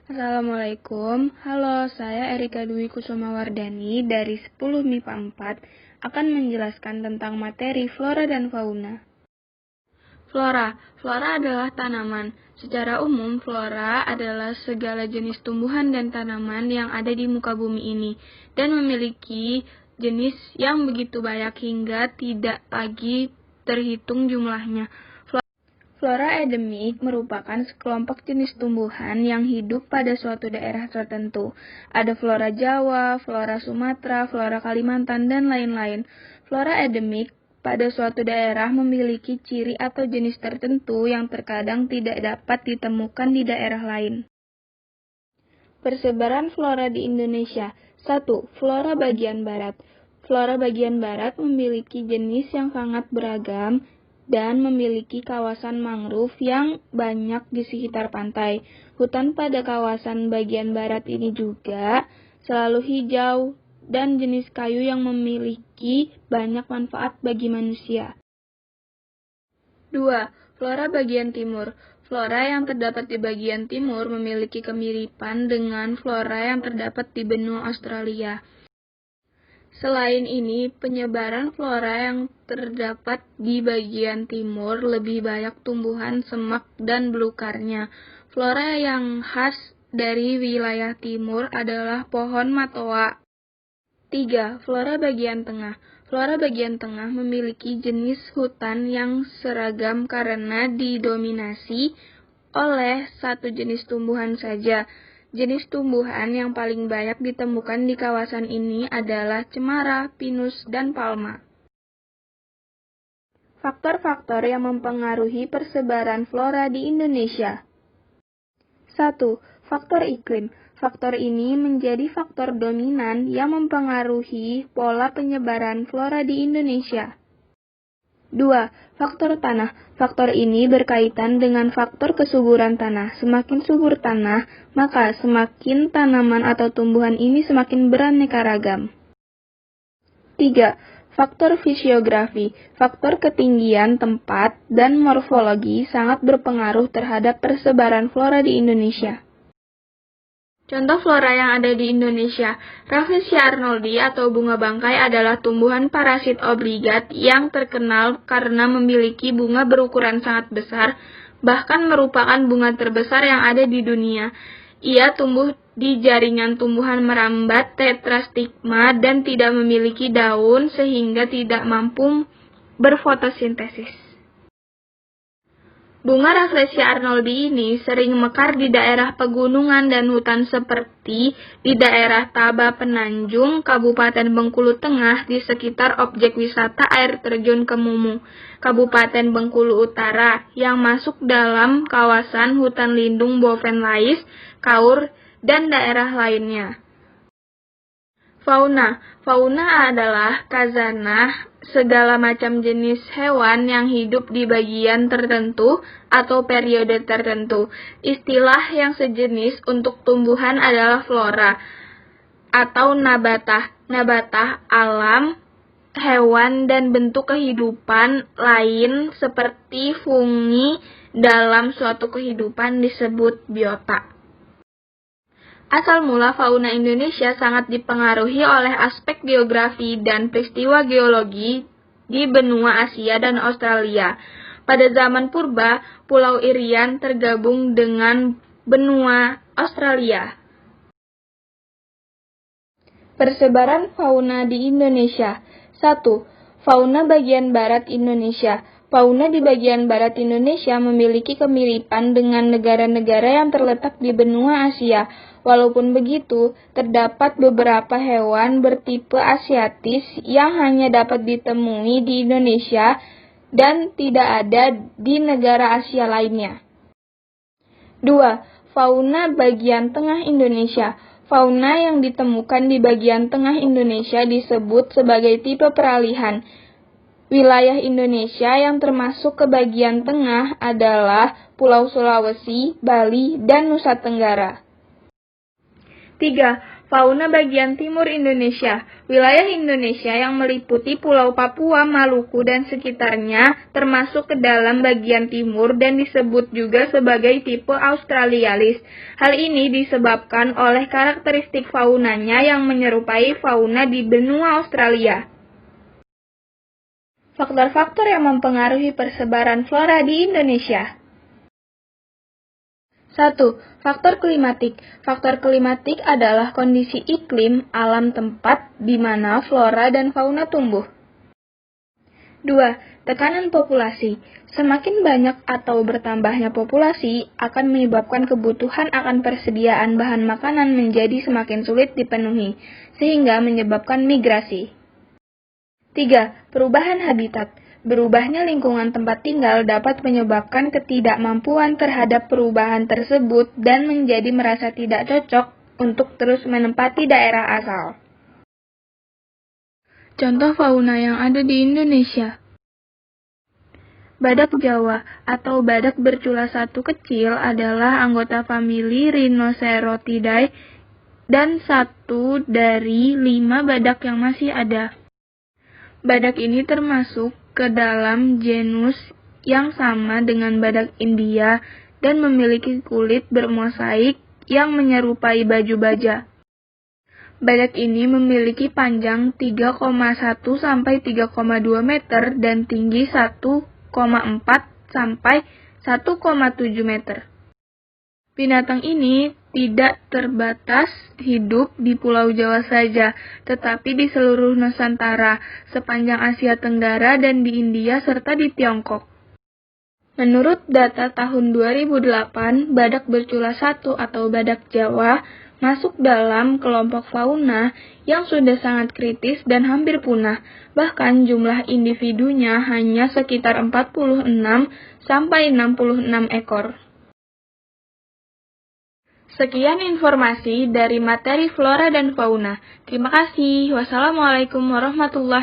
Assalamualaikum, halo, saya Erika Dwi Kusumawardani dari 10 MIPA 4 akan menjelaskan tentang materi flora dan fauna. Flora adalah tanaman. Secara umum, flora adalah segala jenis tumbuhan dan tanaman yang ada di muka bumi ini dan memiliki jenis yang begitu banyak hingga tidak lagi terhitung jumlahnya. Flora endemik merupakan sekelompok jenis tumbuhan yang hidup pada suatu daerah tertentu. Ada flora Jawa, flora Sumatera, flora Kalimantan, dan lain-lain. Flora endemik pada suatu daerah memiliki ciri atau jenis tertentu yang terkadang tidak dapat ditemukan di daerah lain. Persebaran flora di Indonesia. 1. Flora bagian barat. Flora bagian barat memiliki jenis yang sangat beragam dan memiliki kawasan mangrove yang banyak di sekitar pantai. Hutan pada kawasan bagian barat ini juga selalu hijau dan jenis kayu yang memiliki banyak manfaat bagi manusia. 2. Flora bagian timur. Flora yang terdapat di bagian timur memiliki kemiripan dengan flora yang terdapat di benua Australia. Selain ini, penyebaran flora yang terdapat di bagian timur lebih banyak tumbuhan semak dan belukarnya. Flora yang khas dari wilayah timur adalah pohon matoa. 3. Flora bagian tengah. Flora bagian tengah memiliki jenis hutan yang seragam karena didominasi oleh satu jenis tumbuhan saja. Jenis tumbuhan yang paling banyak ditemukan di kawasan ini adalah cemara, pinus, dan palma. Faktor-faktor yang mempengaruhi persebaran flora di Indonesia. 1. Faktor iklim. Faktor ini menjadi faktor dominan yang mempengaruhi pola penyebaran flora di Indonesia. 2. Faktor tanah. Faktor ini berkaitan dengan faktor kesuburan tanah. Semakin subur tanah, maka semakin tanaman atau tumbuhan ini semakin beraneka ragam. 3. Faktor fisiografi. Faktor ketinggian tempat dan morfologi sangat berpengaruh terhadap persebaran flora di Indonesia. Contoh flora yang ada di Indonesia. Rafflesia arnoldi atau bunga bangkai adalah tumbuhan parasit obligat yang terkenal karena memiliki bunga berukuran sangat besar, bahkan merupakan bunga terbesar yang ada di dunia. Ia tumbuh di jaringan tumbuhan merambat tetrastigma dan tidak memiliki daun sehingga tidak mampu berfotosintesis. Bunga Rafflesia arnoldi ini sering mekar di daerah pegunungan dan hutan seperti di daerah Taba Penanjung, Kabupaten Bengkulu Tengah di sekitar objek wisata air terjun Kemumu, Kabupaten Bengkulu Utara yang masuk dalam kawasan hutan lindung Bovenlais, Kaur, dan daerah lainnya. Fauna. Fauna adalah khazanah segala macam jenis hewan yang hidup di bagian tertentu atau periode tertentu. Istilah yang sejenis untuk tumbuhan adalah flora atau nabatah. Nabatah alam, hewan dan bentuk kehidupan lain seperti fungi dalam suatu kehidupan disebut biota. Asal mula fauna Indonesia sangat dipengaruhi oleh aspek geografi dan peristiwa geologi di benua Asia dan Australia. Pada zaman purba, Pulau Irian tergabung dengan benua Australia. Persebaran fauna di Indonesia. 1. Fauna bagian barat Indonesia. Fauna di bagian barat Indonesia memiliki kemiripan dengan negara-negara yang terletak di benua Asia. Walaupun begitu, terdapat beberapa hewan bertipe asiatis yang hanya dapat ditemui di Indonesia dan tidak ada di negara Asia lainnya. 2. Fauna bagian tengah Indonesia. Fauna yang ditemukan di bagian tengah Indonesia disebut sebagai tipe peralihan. Wilayah Indonesia yang termasuk ke bagian tengah adalah Pulau Sulawesi, Bali, dan Nusa Tenggara. 3. Fauna bagian timur Indonesia. Wilayah Indonesia yang meliputi Pulau Papua, Maluku, dan sekitarnya termasuk ke dalam bagian timur dan disebut juga sebagai tipe Australialis. Hal ini disebabkan oleh karakteristik faunanya yang menyerupai fauna di benua Australia. Faktor-faktor yang mempengaruhi persebaran flora di Indonesia. 1. Faktor klimatik. Faktor klimatik adalah kondisi iklim alam tempat di mana flora dan fauna tumbuh. 2. Tekanan populasi. Semakin banyak atau bertambahnya populasi akan menyebabkan kebutuhan akan persediaan bahan makanan menjadi semakin sulit dipenuhi, sehingga menyebabkan migrasi. 3. Perubahan habitat. Berubahnya lingkungan tempat tinggal dapat menyebabkan ketidakmampuan terhadap perubahan tersebut dan menjadi merasa tidak cocok untuk terus menempati daerah asal. Contoh fauna yang ada di Indonesia. Badak Jawa atau badak bercula satu kecil adalah anggota famili Rhinocerotidae dan satu dari 5 badak yang masih ada. Badak ini termasuk ke dalam genus yang sama dengan badak India dan memiliki kulit bermosaik yang menyerupai baju baja. Badak ini memiliki panjang 3,1 sampai 3,2 meter dan tinggi 1,4 sampai 1,7 meter. Binatang ini tidak terbatas hidup di Pulau Jawa saja, tetapi di seluruh Nusantara, sepanjang Asia Tenggara dan di India serta di Tiongkok. Menurut data tahun 2008, badak bercula satu atau badak Jawa masuk dalam kelompok fauna yang sudah sangat kritis dan hampir punah. Bahkan jumlah individunya hanya sekitar 46 sampai 66 ekor. Sekian informasi dari materi flora dan fauna. Terima kasih. Wassalamualaikum warahmatullahi wabarakatuh.